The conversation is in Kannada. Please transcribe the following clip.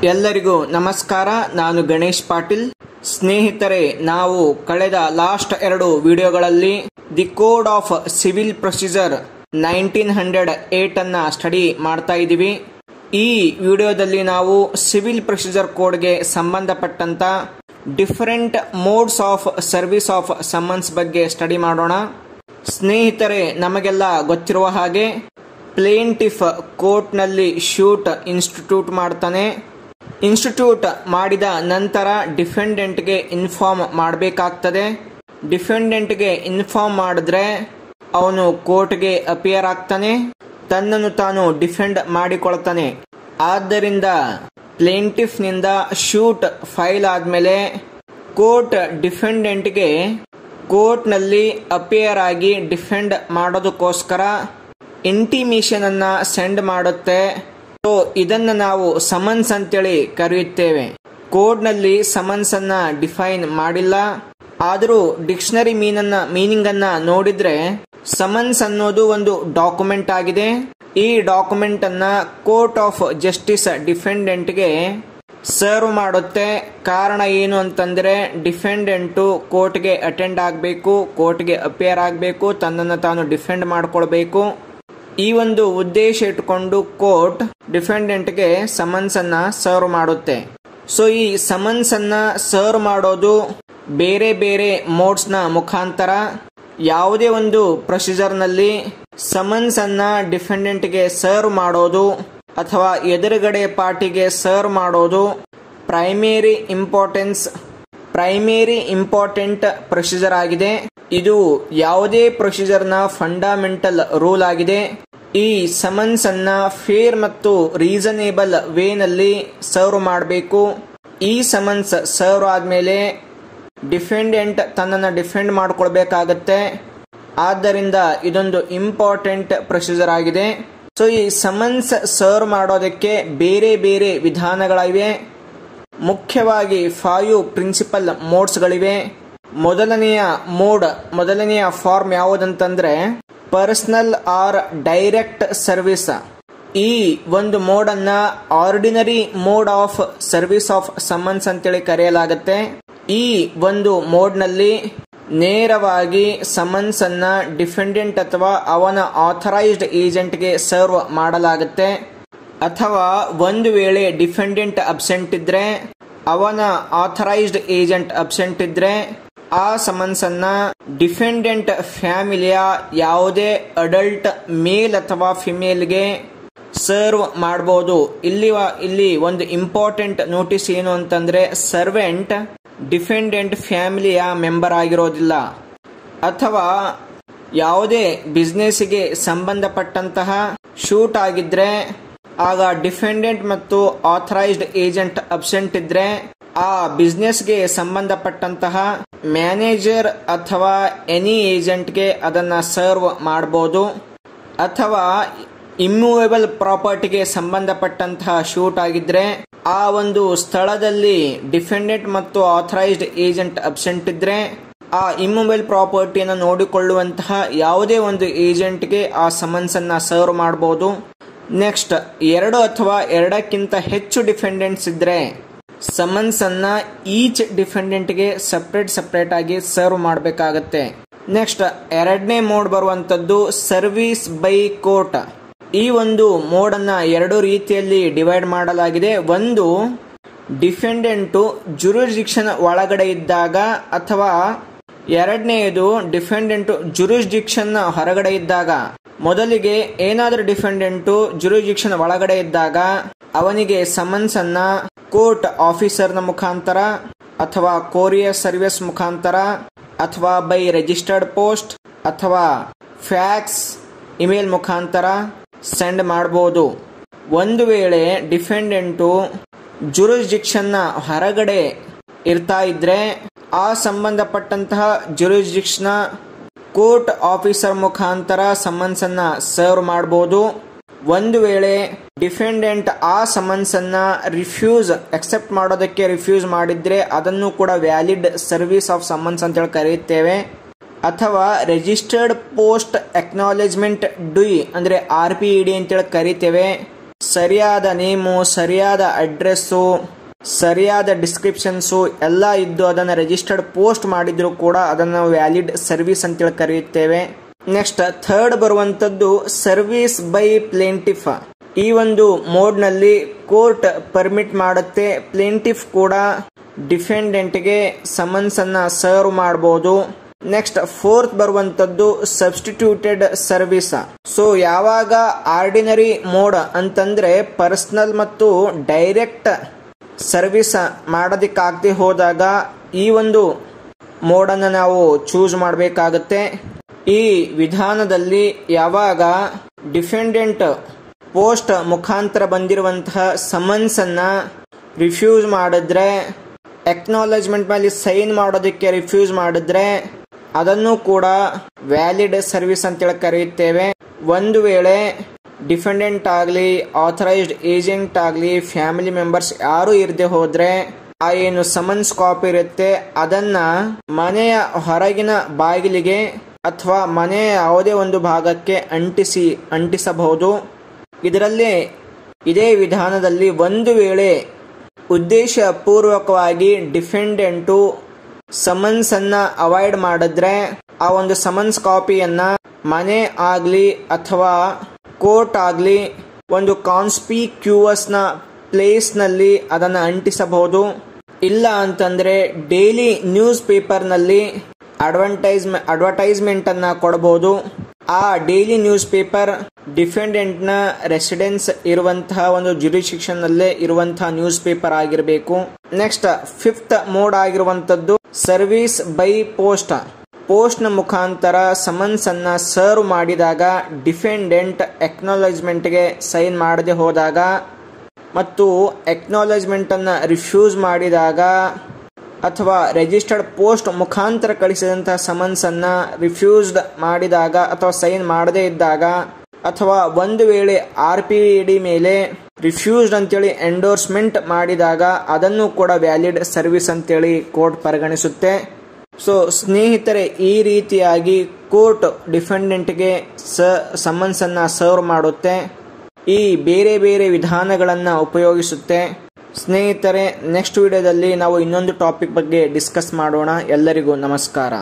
ಎಲ್ಲರಿಗೂ ನಮಸ್ಕಾರ. ನಾನು ಗಣೇಶ್ ಪಾಟೀಲ್. ಸ್ನೇಹಿತರೆ, ನಾವು ಕಳೆದ ಲಾಸ್ಟ್ 2 ವಿಡಿಯೋಗಳಲ್ಲಿ the code of civil procedure 1908 ಅನ್ನ ಸ್ಟಡಿ ಮಾಡ್ತಾ ಇದ್ದೀವಿ. ಈ ವಿಡಿಯೋದಲ್ಲಿ ನಾವು ಸಿವಿಲ್ ಪ್ರೊಸೀಜರ್ ಕೋಡ್ಗೆ ಸಂಬಂಧಪಟ್ಟಂತ different modes of service of summons ಬಗ್ಗೆ ಸ್ಟಡಿ ಮಾಡೋಣ. ಸ್ನೇಹಿತರೆ, ನಮಗೆಲ್ಲ ಗೊತ್ತಿರುವ ಹಾಗೆ ಪ್ಲೇಂಟಿಫ್ ಕೋರ್ಟ್ನಲ್ಲಿ ಶೂಟ್ ಇನ್ಸ್ಟಿಟ್ಯೂಟ್ ಮಾಡ್ತಾನೆ. ಇನ್ಸ್ಟಿಟ್ಯೂಟ್ ಮಾಡಿದ ನಂತರ ಡಿಫೆಂಡೆಂಟ್ಗೆ ಇನ್ಫಾರ್ಮ್ ಮಾಡಬೇಕಾಗ್ತದೆ. ಡಿಫೆಂಡೆಂಟ್ಗೆ ಇನ್ಫಾರ್ಮ್ ಮಾಡಿದ್ರೆ ಅವನು ಕೋರ್ಟ್ಗೆ ಅಪಿಯರ್ ಆಗ್ತಾನೆ, ತನ್ನನ್ನು ತಾನು ಡಿಫೆಂಡ್ ಮಾಡಿಕೊಳ್ತಾನೆ. ಆದ್ದರಿಂದ ಪ್ಲೇಂಟಿಫ್ನಿಂದ ಶೂಟ್ ಫೈಲ್ ಆದಮೇಲೆ ಕೋರ್ಟ್ ಡಿಫೆಂಡೆಂಟ್ಗೆ ಕೋರ್ಟ್ನಲ್ಲಿ ಅಪಿಯರ್ ಆಗಿ ಡಿಫೆಂಡ್ ಮಾಡೋದಕ್ಕೋಸ್ಕರ ಇಂಟಿಮೇಷನ್ ಅನ್ನ ಸೆಂಡ್ ಮಾಡುತ್ತೆ. ಇದನ್ನ ನಾವು ಸಮನ್ಸ್ ಅಂತೇಳಿ ಕರೆಯುತ್ತೇವೆ. ಕೋಡ್ನಲ್ಲಿ ಸಮನ್ಸ್ ಅನ್ನ ಡಿಫೈನ್ ಮಾಡಿಲ್ಲ, ಆದರೂ ಡಿಕ್ಷನರಿ ಮೀನಿಂಗ್ ಅನ್ನ ನೋಡಿದ್ರೆ ಸಮನ್ಸ್ ಅನ್ನೋದು ಒಂದು ಡಾಕ್ಯುಮೆಂಟ್ ಆಗಿದೆ. ಈ ಡಾಕ್ಯುಮೆಂಟ್ ಅನ್ನ ಕೋರ್ಟ್ ಆಫ್ ಜಸ್ಟಿಸ್ ಡಿಫೆಂಡೆಂಟ್ಗೆ ಸರ್ವ್ ಮಾಡುತ್ತೆ. ಕಾರಣ ಏನು ಅಂತಂದ್ರೆ ಡಿಫೆಂಡೆಂಟು ಕೋರ್ಟ್ಗೆ ಅಟೆಂಡ್ ಆಗಬೇಕು, ಕೋರ್ಟ್ಗೆ ಅಪಿಯರ್ ಆಗಬೇಕು, ತನ್ನನ್ನು ತಾನು ಡಿಫೆಂಡ್ ಮಾಡ್ಕೊಳ್ಬೇಕು. ಈ ಒಂದು ಉದ್ದೇಶ ಇಟ್ಕೊಂಡು ಕೋರ್ಟ್ ಡಿಫೆಂಡೆಂಟ್ಗೆ ಸಮನ್ಸ್ ಅನ್ನ ಸರ್ವ್ ಮಾಡುತ್ತೆ. ಸೊ ಈ ಸಮನ್ಸ್ ಅನ್ನ ಸರ್ವ್ ಮಾಡೋದು ಬೇರೆ ಬೇರೆ ಮೋಡ್ಸ್ ನ ಮುಖಾಂತರ. ಯಾವುದೇ ಒಂದು ಪ್ರೊಸೀಜರ್ ನಲ್ಲಿ ಸಮನ್ಸ್ ಅನ್ನ ಡಿಫೆಂಡೆಂಟ್ಗೆ ಸರ್ವ್ ಮಾಡೋದು ಅಥವಾ ಎದುರುಗಡೆ ಪಾರ್ಟಿಗೆ ಸರ್ವ್ ಮಾಡೋದು ಪ್ರೈಮೇರಿ ಇಂಪಾರ್ಟೆಂಟ್ ಪ್ರೊಸೀಜರ್ ಆಗಿದೆ. ಇದು ಯಾವುದೇ ಪ್ರೊಸೀಜರ್ ನ ಫಂಡಮೆಂಟಲ್ ರೂಲ್ ಆಗಿದೆ. ಈ ಸಮನ್ಸ್ ಅನ್ನ ಫೇರ್ ಮತ್ತು ರೀಸನೇಬಲ್ ವೇನಲ್ಲಿ ಸರ್ವ್ ಮಾಡಬೇಕು. ಈ ಸಮನ್ಸ್ ಸರ್ವ್ ಆದ್ಮೇಲೆ ಡಿಫೆಂಡೆಂಟ್ ತನ್ನನ್ನು ಡಿಫೆಂಡ್ ಮಾಡ್ಕೊಳ್ಬೇಕಾಗತ್ತೆ. ಆದ್ದರಿಂದ ಇದೊಂದು ಇಂಪಾರ್ಟೆಂಟ್ ಪ್ರೊಸೀಜರ್ ಆಗಿದೆ. ಸೊ ಈ ಸಮನ್ಸ್ ಸರ್ವ್ ಮಾಡೋದಕ್ಕೆ ಬೇರೆ ಬೇರೆ ವಿಧಾನಗಳಿವೆ. ಮುಖ್ಯವಾಗಿ 5 ಪ್ರಿನ್ಸಿಪಲ್ ಮೋಡ್ಸ್ಗಳಿವೆ. ಮೊದಲನೆಯ ಫಾರ್ಮ್ ಯಾವುದಂತಂದ್ರೆ ಪರ್ಸನಲ್ ಆರ್ ಡೈರೆಕ್ಟ್ ಸರ್ವಿಸ್. ಈ ಒಂದು ಮೋಡ್ ಅನ್ನ ordinary mode of service of summons ಅಂತೇಳಿ ಕರೆಯಲಾಗುತ್ತೆ. ಈ ಒಂದು ಮೋಡ್ ನಲ್ಲಿ ನೇರವಾಗಿ ಸಮನ್ಸ್ ಅನ್ನ ಡಿಫೆಂಡೆಂಟ್ ಅಥವಾ ಅವನ ಆಥರೈಸ್ಡ್ ಏಜೆಂಟ್ಗೆ ಸರ್ವ್ ಮಾಡಲಾಗುತ್ತೆ. ಅಥವಾ ಒಂದು ವೇಳೆ ಡಿಫೆಂಡೆಂಟ್ ಅಬ್ಸೆಂಟ್ ಇದ್ರೆ, ಅವನ ಆಥರೈಸ್ಡ್ ಏಜೆಂಟ್ ಅಬ್ಸೆಂಟ್ ಇದ್ರೆ ಆ ಸಮನ್ಸ್ ಅನ್ನ ಡಿಫೆಂಡೆಂಟ್ ಫ್ಯಾಮಿಲಿಯ ಯಾವುದೇ ಅಡಲ್ಟ್ ಮೇಲ್ ಅಥವಾ ಫಿಮೇಲ್ಗೆ ಸರ್ವ್ ಮಾಡಬಹುದು. ಇಲ್ಲಿ ಒಂದು ಇಂಪಾರ್ಟೆಂಟ್ ನೋಟಿಸ್ ಏನು ಅಂತಂದ್ರೆ, ಸರ್ವೆಂಟ್ ಡಿಫೆಂಡೆಂಟ್ ಫ್ಯಾಮಿಲಿಯ ಮೆಂಬರ್ ಆಗಿರೋದಿಲ್ಲ. ಅಥವಾ ಯಾವುದೇ ಬಿಸ್ನೆಸ್ಗೆ ಸಂಬಂಧಪಟ್ಟಂತಹ ಶೂಟ್ ಆಗಿದ್ರೆ ಆಗ ಡಿಫೆಂಡೆಂಟ್ ಮತ್ತು ಆಥರೈಸ್ಡ್ ಏಜೆಂಟ್ ಅಬ್ಸೆಂಟ್ ಇದ್ರೆ ಆ ಬಿಸ್ನೆಸ್ಗೆ ಸಂಬಂಧಪಟ್ಟಂತಹ ಮ್ಯಾನೇಜರ್ ಅಥವಾ ಎನಿ ಏಜೆಂಟ್ಗೆ ಅದನ್ನ ಸರ್ವ್ ಮಾಡಬಹುದು. ಅಥವಾ ಇಮ್ಮೂವೇಬಲ್ ಪ್ರಾಪರ್ಟಿಗೆ ಸಂಬಂಧಪಟ್ಟಂತಹ ಶೂಟ್ ಆಗಿದ್ರೆ ಆ ಒಂದು ಸ್ಥಳದಲ್ಲಿ ಡಿಫೆಂಡೆಂಟ್ ಮತ್ತು ಆಥರೈಸ್ಡ್ ಏಜೆಂಟ್ ಅಬ್ಸೆಂಟ್ ಇದ್ರೆ ಆ ಇಮ್ಮೂವೇಬಲ್ ಪ್ರಾಪರ್ಟಿಯನ್ನು ನೋಡಿಕೊಳ್ಳುವಂತಹ ಯಾವುದೇ ಒಂದು ಏಜೆಂಟ್ಗೆ ಆ ಸಮನ್ಸ್ ಅನ್ನ ಸರ್ವ್ ಮಾಡಬಹುದು. ನೆಕ್ಸ್ಟ್ 2 ಅಥವಾ 2ಕ್ಕಿಂತ ಹೆಚ್ಚು ಡಿಫೆಂಡೆಂಟ್ಸ್ ಇದ್ರೆ ಸಮನ್ಸ್ ಅನ್ನ ಈಚ್ ಡಿಫೆಂಡೆಂಟ್ಗೆ ಸಪರೇಟ್ ಆಗಿ ಸರ್ವ್ ಮಾಡಬೇಕಾಗತ್ತೆ. ನೆಕ್ಸ್ಟ್ 2ನೇ ಮೋಡ್ ಬರುವಂತದ್ದು ಸರ್ವಿಸ್ ಬೈ ಕೋರ್ಟ್. ಈ ಒಂದು ಮೋಡ್ ಅನ್ನ 2 ರೀತಿಯಲ್ಲಿ ಡಿವೈಡ್ ಮಾಡಲಾಗಿದೆ. ಒಂದು, ಡಿಫೆಂಡೆಂಟು ಜುರಿಸ್ಡಿಕ್ಷನ್ ಒಳಗಡೆ ಇದ್ದಾಗ, ಅಥವಾ 2ನೇದು ಡಿಫೆಂಡೆಂಟು ಜುರಿಸ್ಡಿಕ್ಷನ್ ಹೊರಗಡೆ ಇದ್ದಾಗ. ಮೊದಲಿಗೆ ಏನಾದರೂ ಡಿಫೆಂಡೆಂಟು ಜುರಿಸ್ಡಿಕ್ಷನ್ ಒಳಗಡೆ ಇದ್ದಾಗ ಅವನಿಗೆ ಸಮನ್ಸ್ ಅನ್ನ ಕೋರ್ಟ್ ಆಫೀಸರ್ನ ಮುಖಾಂತರ ಅಥವಾ ಕೊರಿಯರ್ ಸರ್ವಿಸ್ ಮುಖಾಂತರ ಅಥವಾ ಬೈ ರಿಜಿಸ್ಟರ್ಡ್ ಪೋಸ್ಟ್ ಅಥವಾ ಫ್ಯಾಕ್ಸ್ ಇಮೇಲ್ ಮುಖಾಂತರ ಸೆಂಡ್ ಮಾಡಬಹುದು. ಒಂದು ವೇಳೆ ಡಿಫೆಂಡೆಂಟು ಜುರಿಸ್ಡಿಕ್ಷನ್ ಹೊರಗಡೆ ಇರ್ತಾ ಇದ್ರೆ ಆ ಸಂಬಂಧಪಟ್ಟಂತಹ ಜುರಿಸ್ಡಿಕ್ಷನ್ ಕೋರ್ಟ್ ಆಫೀಸರ್ ಮುಖಾಂತರ ಸಮನ್ಸ್ ಅನ್ನ ಸರ್ವ್ ಮಾಡಬಹುದು. ಒಂದು ವೇಳೆ ಡಿಫೆಂಡೆಂಟ್ ಆ ಸಮನ್ಸ್ ಅನ್ನ ಅಕ್ಸೆಪ್ಟ್ ಮಾಡೋದಕ್ಕೆ ರಿಫ್ಯೂಸ್ ಮಾಡಿದ್ರೆ ಅದನ್ನು ಕೂಡ ವ್ಯಾಲಿಡ್ ಸರ್ವಿಸ್ ಆಫ್ ಸಮನ್ಸ್ ಅಂತ ಹೇಳಿ ಕರೆಯುತ್ತೇವೆ. ಅಥವಾ ರಿಜಿಸ್ಟರ್ಡ್ ಪೋಸ್ಟ್ ಅಕ್ನಾಲೇಜ್ಮೆಂಟ್ ಡ್ಯೂ ಅಂದ್ರೆ RPED ಅಂತೇಳಿ ಕರಿತೇವೆ. ಸರಿಯಾದ ನೇಮು, ಸರಿಯಾದ ಅಡ್ರೆಸ್ಸು, ಸರಿಯಾದ ಡಿಸ್ಕ್ರಿಪ್ಷನ್ಸು ಎಲ್ಲ ಇದ್ದು ಅದನ್ನು ರಿಜಿಸ್ಟರ್ಡ್ ಪೋಸ್ಟ್ ಮಾಡಿದ್ರು ಕೂಡ ಅದನ್ನು ವ್ಯಾಲಿಡ್ ಸರ್ವಿಸ್ ಅಂತೇಳಿ ಕರೆಯುತ್ತೇವೆ. ನೆಕ್ಸ್ಟ್ ಥರ್ಡ್ ಬರುವಂತದ್ದು ಸರ್ವಿಸ್ ಬೈ ಪ್ಲೇಂಟಿಫ್. ಈ ಒಂದು ಮೋಡ್ನಲ್ಲಿ ಕೋರ್ಟ್ ಪರ್ಮಿಟ್ ಮಾಡುತ್ತೆ, ಪ್ಲೇಂಟಿಫ್ ಕೂಡ ಡಿಫೆಂಡೆಂಟ್ಗೆ ಸಮನ್ಸ್ ಅನ್ನ ಸರ್ವ್ ಮಾಡಬಹುದು. ನೆಕ್ಸ್ಟ್ ಫೋರ್ತ್ ಬರುವಂತದ್ದು ಸಬ್ಸ್ಟಿಟ್ಯೂಟೆಡ್ ಸರ್ವಿಸ್. ಸೊ ಯಾವಾಗ ಆರ್ಡಿನರಿ ಮೋಡ್ ಅಂತಂದ್ರೆ ಪರ್ಸನಲ್ ಮತ್ತು ಡೈರೆಕ್ಟ್ ಸರ್ವಿಸ್ ಮಾಡೋದಕ್ಕಾಗದೆ ಹೋದಾಗ ಈ ಒಂದು ಮೋಡನ್ನು ನಾವು ಚೂಸ್ ಮಾಡಬೇಕಾಗುತ್ತೆ. ಈ ವಿಧಾನದಲ್ಲಿ ಯಾವಾಗ ಡಿಫೆಂಡೆಂಟ್ ಪೋಸ್ಟ್ ಮುಖಾಂತರ ಬಂದಿರುವಂತಹ ಸಮನ್ಸ್ ಅನ್ನ ರಿಫ್ಯೂಸ್ ಮಾಡಿದ್ರೆ, ಎಕ್ನಾಲೇಜ್ಮೆಂಟ್ ಮೇಲೆ ಸೈನ್ ಮಾಡೋದಕ್ಕೆ ರಿಫ್ಯೂಸ್ ಮಾಡಿದ್ರೆ ಅದನ್ನು ಕೂಡ ವ್ಯಾಲಿಡ್ ಸರ್ವಿಸ್ ಅಂತೇಳಿ ಕರೆಯುತ್ತೇವೆ. ಒಂದು ವೇಳೆ ಡಿಫೆಂಡೆಂಟ್ ಆಗಲಿ, ಆಥರೈಸ್ಡ್ ಏಜೆಂಟ್ ಆಗಲಿ, ಫ್ಯಾಮಿಲಿ ಮೆಂಬರ್ಸ್ ಯಾರು ಇರದೆ ಹೋದ್ರೆ ಆ ಏನು ಸಮನ್ಸ್ ಕಾಪಿ ಇರುತ್ತೆ ಅದನ್ನ ಮನೆಯ ಹೊರಗಿನ ಬಾಗಿಲಿಗೆ ಅಥವಾ ಮನೆಯ ಯಾವುದೇ ಒಂದು ಭಾಗಕ್ಕೆ ಅಂಟಿಸಬಹುದು. ಇದರಲ್ಲಿ ಇದೇ ವಿಧಾನದಲ್ಲಿ ಒಂದು ವೇಳೆ ಉದ್ದೇಶಪೂರ್ವಕವಾಗಿ ಡಿಫೆಂಡೆಂಟು ಸಮನ್ಸ್ ಅನ್ನ ಅವಾಯ್ಡ್ ಮಾಡಿದ್ರೆ ಆ ಒಂದು ಸಮನ್ಸ್ ಕಾಪಿಯನ್ನ ಮನೆ ಆಗ್ಲಿ ಅಥವಾ ಕೋರ್ಟ್ ಆಗ್ಲಿ ಒಂದು ಕಾನ್ಸ್ಪಿಕ್ಯೂವಸ್ ನ ಪ್ಲೇಸ್ ನಲ್ಲಿ ಅದನ್ನ ಅಂಟಿಸಬಹುದು. ಇಲ್ಲ ಅಂತಂದ್ರೆ ಡೈಲಿ ನ್ಯೂಸ್ ಪೇಪರ್ ನಲ್ಲಿ ಅಡ್ವರ್ಟೈಸ್ಮೆಂಟ್ ಅನ್ನ ಕೊಡಬಹುದು. ಆ ಡೈಲಿ ನ್ಯೂಸ್ ಪೇಪರ್ ಡಿಫೆಂಡೆಂಟ್ ನ ರೆಸಿಡೆನ್ಸ್ ಇರುವಂತಹ ಒಂದು ಜ್ಯುರಿಡಿಕ್ಷನ್ ನಲ್ಲೇ ಇರುವಂತಹ ನ್ಯೂಸ್ ಪೇಪರ್ ಆಗಿರಬೇಕು. ನೆಕ್ಸ್ಟ್ ಫಿಫ್ತ್ ಮೋಡ್ ಆಗಿರುವಂತದ್ದು ಸರ್ವಿಸ್ ಬೈ ಪೋಸ್ಟ್. ಪೋಸ್ಟ್ ನ ಮುಖಾಂತರ ಸಮನ್ಸ್ ಅನ್ನ ಸರ್ವ್ ಮಾಡಿದಾಗ ಡಿಫೆಂಡೆಂಟ್ ಎಕ್ನಾಲೇಜ್ಮೆಂಟ್ ಗೆ ಸೈನ್ ಮಾಡದೆ ಹೋದಾಗ ಮತ್ತು ಎಕ್ನಾಲೇಜ್ಮೆಂಟ್ ಅನ್ನ ರಿಫ್ಯೂಸ್ ಮಾಡಿದಾಗ ಅಥವಾ ರಿಜಿಸ್ಟರ್ಡ್ ಪೋಸ್ಟ್ ಮುಖಾಂತರ ಕಳಿಸಿದಂತಹ ಸಮನ್ಸ್ ಅನ್ನ ರಿಫ್ಯೂಸ್ಡ್ ಮಾಡಿದಾಗ ಅಥವಾ ಸೈನ್ ಮಾಡದೇ ಇದ್ದಾಗ ಅಥವಾ ಒಂದು ವೇಳೆ RPD ಮೇಲೆ ರಿಫ್ಯೂಸ್ಡ್ ಅಂತೇಳಿ ಎಂಡೋರ್ಸ್ಮೆಂಟ್ ಮಾಡಿದಾಗ ಅದನ್ನು ಕೂಡ ವ್ಯಾಲಿಡ್ ಸರ್ವಿಸ್ ಅಂತೇಳಿ ಕೋರ್ಟ್ ಪರಿಗಣಿಸುತ್ತೆ. ಸೊ ಸ್ನೇಹಿತರೆ, ಈ ರೀತಿಯಾಗಿ ಕೋರ್ಟ್ ಡಿಫೆಂಡೆಂಟ್ಗೆ ಸಮನ್ಸ್ ಅನ್ನ ಸರ್ವ್ ಮಾಡುತ್ತೆ. ಈ ಬೇರೆ ಬೇರೆ ವಿಧಾನಗಳನ್ನು ಉಪಯೋಗಿಸುತ್ತೆ. ಸ್ನೇಹಿತರೆ, ನೆಕ್ಸ್ಟ್ ವಿಡಿಯೋದಲ್ಲಿ ನಾವು ಇನ್ನೊಂದು ಟಾಪಿಕ್ ಬಗ್ಗೆ ಡಿಸ್ಕಸ್ ಮಾಡೋಣ. ಎಲ್ಲರಿಗೂ ನಮಸ್ಕಾರ.